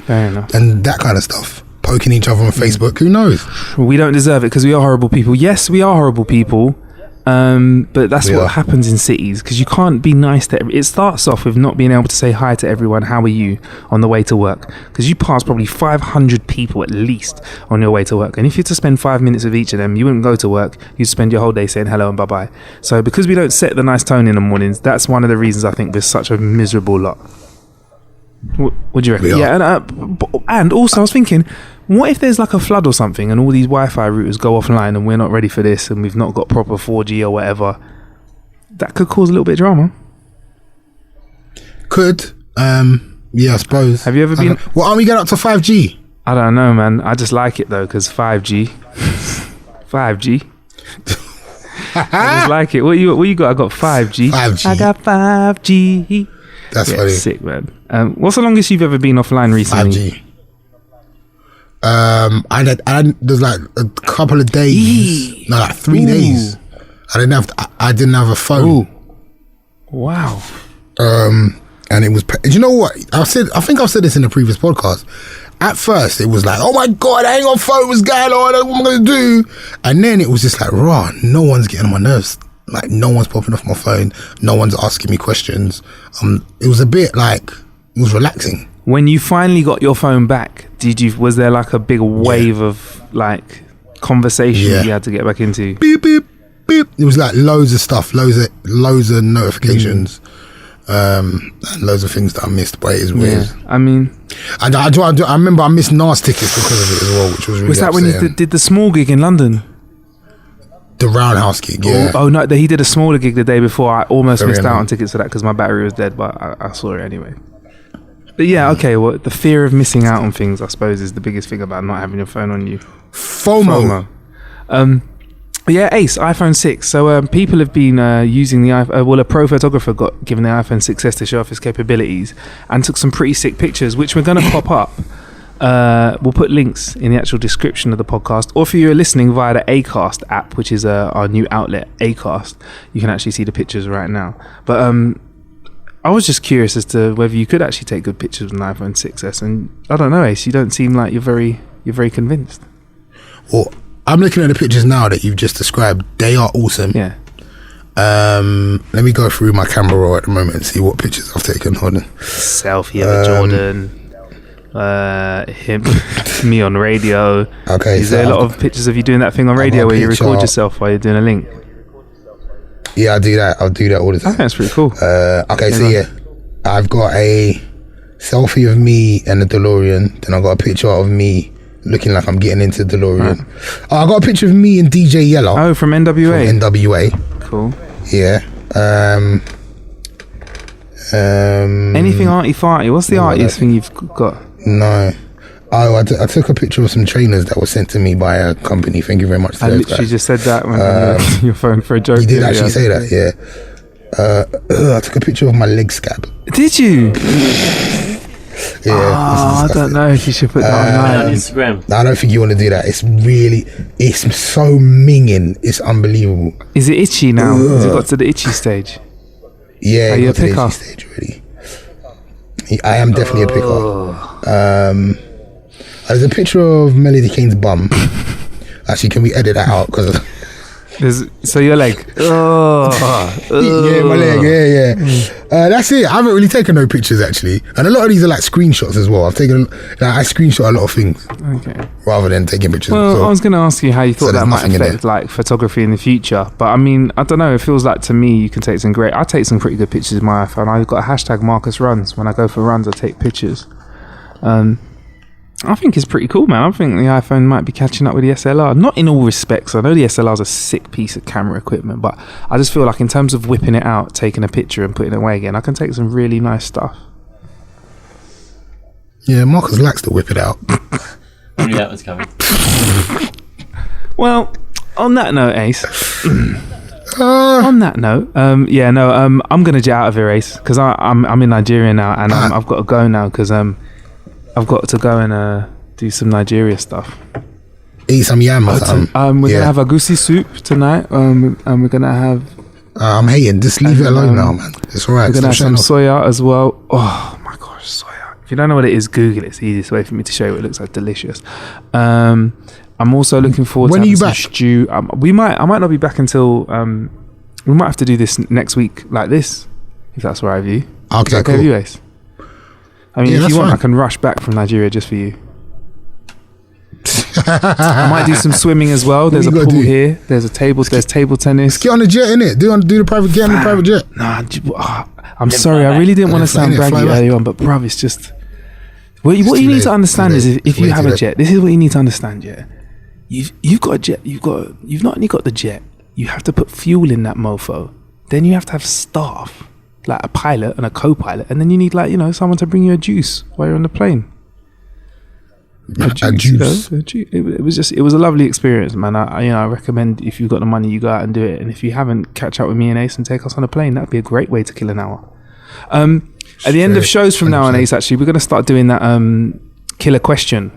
that kind of stuff. Poking each other on Facebook. Who knows? We don't deserve it because we are horrible people. Yes, we are horrible people. But that's what happens in cities because you can't be nice to it starts off with not being able to say hi to everyone, how are you, on the way to work, because you pass probably 500 people at least on your way to work, and if you had to spend 5 minutes with each of them, you wouldn't go to work, you'd spend your whole day saying hello and bye-bye. So because we don't set the nice tone in the mornings, that's one of the reasons I think we're such a miserable lot. What do you reckon? And also I was thinking, what if there's like a flood or something and all these Wi-Fi routers go offline and we're not ready for this and we've not got proper 4G or whatever? That could cause a little bit of drama. Could. Yeah, I suppose. Have you ever been... Well, aren't we getting up to 5G? I don't know, man. I just like it though because 5G. 5G. I just like it. What you got? I got 5G. 5G. I got 5G. That's funny. Sick, man. What's the longest you've ever been offline recently? 5G. There's like a couple of days. No, like 3 days. I didn't have a phone. Ooh. Wow. And it was. Do you know what? I think I've said this in the previous podcast. At first, it was like, oh my God, I ain't got a phone. What's going on? What am I going to do? And then it was just like, raw. No one's getting on my nerves. Like, no one's popping off my phone. No one's asking me questions. It was a bit like, it was relaxing. When you finally got your phone back, was there like a big wave of like conversation you had to get back into? Beep, beep, beep. It was like loads of stuff, loads of notifications, and loads of things that I missed, but it is weird. I mean... I remember I missed NAS tickets because of it as well, which was really upsetting. Was that when you did the small gig in London? The Roundhouse gig, yeah. Oh no, he did a smaller gig the day before. I almost missed out on tickets for that because my battery was dead, but I saw it anyway. But yeah, okay, well, the fear of missing out on things, I suppose, is the biggest thing about not having your phone on you. FOMO. Yeah, Ace, iPhone 6. So people have been using the iPhone. Well, a pro photographer got given the iPhone 6s to show off his capabilities and took some pretty sick pictures, which we're going to pop up. We'll put links in the actual description of the podcast, or if you're listening via the Acast app, which is our new outlet, Acast, you can actually see the pictures right now. But I was just curious as to whether you could actually take good pictures with an iPhone 6s, and I don't know, Ace, you don't seem like you're very convinced. Well, I'm looking at the pictures now that you've just described. They are awesome. Yeah. Let me go through my camera roll at the moment and see what pictures I've taken. Hold on. Selfie of Jordan. Him, me on radio. Okay. Is there a lot of pictures of you doing that thing on radio where you record yourself while you're doing a link? Yeah, I do that. I'll do that all the time. I think that's pretty cool. I've got a selfie of me and the DeLorean. Then I got a picture of me looking like I'm getting into the DeLorean. Right. Oh, I got a picture of me and DJ Yellow. Oh, from NWA. From NWA. Cool. Yeah. Anything arty-farty? What's the artiest thing you've got? No. Oh, I took a picture of some trainers that were sent to me by a company. Thank you very much. I literally just said that when your phone for a joke. You did actually say that, yeah. I took a picture of my leg scab. Did you? Yeah. I don't know if you should put that on Instagram. I don't think you want to do that. It's so minging. It's unbelievable. Is it itchy now? Has it got to the itchy stage? Yeah, are you a picker? picker? Stage already. I am definitely a picker. There's a picture of Melody Kane's bum. Actually, can we edit that out? So your leg. Yeah, my leg. Yeah. That's it. I haven't really taken no pictures actually, and a lot of these are like screenshots as well. I screenshot a lot of things. Okay. Rather than taking pictures. Well, I was going to ask you how you thought that might affect like photography in the future, but I mean, I don't know. It feels like to me you can take some great. I take some pretty good pictures with my iPhone. I've got a hashtag Marcus Runs. When I go for runs, I take pictures. I think it's pretty cool, man. I think the iPhone might be catching up with the SLR. Not in all respects. I know the SLR is a sick piece of camera equipment, but I just feel like in terms of whipping it out, taking a picture and putting it away again, I can take some really nice stuff. Yeah, Marcus likes to whip it out. I knew that was coming. Well, on that note, Ace. On that note, I'm going to jet out of here, Ace, because I'm in Nigeria now, and I've got to go now because I've got to go and do some Nigeria stuff. Eat some yam or something. We're going to have agusi soup tonight, and we're going to have... I'm hating. Just leave it alone now, man. It's all right. We're going to have some soya as well. Oh, my gosh, soya. If you don't know what it is, Google it. It's the easiest way for me to show you what it looks like. Delicious. I'm also looking forward to having some stew. I might not be back until... we might have to do this next week like this, if that's all right with you. Okay, cool. With you, Ace? I mean, if you want, I can rush back from Nigeria just for you. I might do some swimming as well. There's a pool here. There's table tennis. Let's get on the jet, innit? Get on the private jet. Nah, I'm sorry. I really didn't want to sound braggy earlier on, but bruv, it's just... What you need to understand is if you have a jet, this is what you need to understand, yeah? You've got a jet. You've not only got the jet, you have to put fuel in that mofo. Then you have to have staff, like a pilot and a co-pilot, and then you need someone to bring you a juice while you're on the plane. A juice. It was a lovely experience, man. I recommend if you've got the money, you go out and do it. And if you haven't, catch up with me and Ace and take us on a plane. That'd be a great way to kill an hour. At the end of shows from now on, Ace, actually, we're going to start doing that killer question.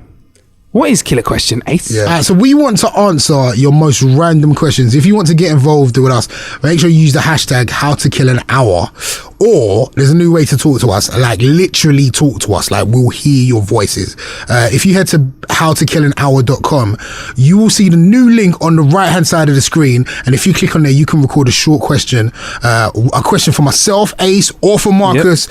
What is killer question, Ace? Yeah. So we want to answer your most random questions. If you want to get involved with us, make sure you use the hashtag HowToKillAnHour. Or there's a new way to talk to us, like literally talk to us, like we'll hear your voices. If you head to HowToKillAnHour.com, you will see the new link on the right hand side of the screen, and if you click on there, you can record a short question, a question for myself, Ace, or for Marcus.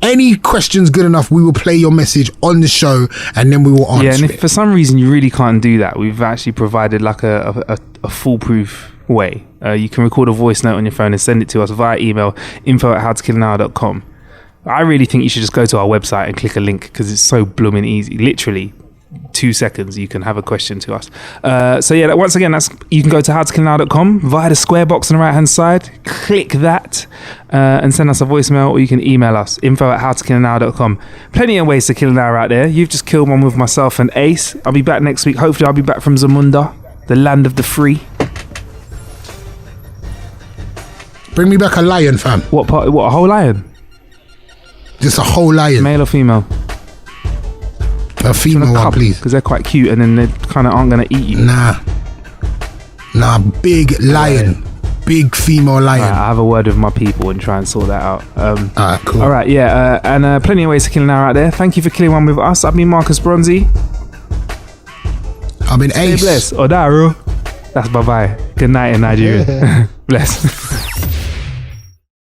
Any questions good enough, we will play your message on the show, and then we will answer it. And if for some reason you really can't do that, we've actually provided like a foolproof way. You can record a voice note on your phone and send it to us via email, info@howtokillanhour.com. I really think you should just go to our website and click a link because it's so blooming easy. Literally 2 seconds you can have a question to us. Once again, you can go to howtokillanhour.com via the square box on the right hand side, click that and send us a voicemail, or you can email us, info@howtokillanhour.com. Plenty of ways to kill an hour out there. You've just killed one with myself and Ace. I'll be back next week. Hopefully I'll be back from Zamunda, the land of the free. Bring me back a lion, fam. What part? What, a whole lion? Just a whole lion. Male or female? A female one, please. Because they're quite cute and then they kind of aren't going to eat you. Nah, big lion. Big female lion. Right, I have a word with my people and try and sort that out. Alright, cool. Alright, and plenty of ways to kill an hour out there. Thank you for killing one with us. I've been Marcus Bronzy. I've been Ace. Stay blessed. Odaru. That's bye-bye. Good night in Nigeria. Bless.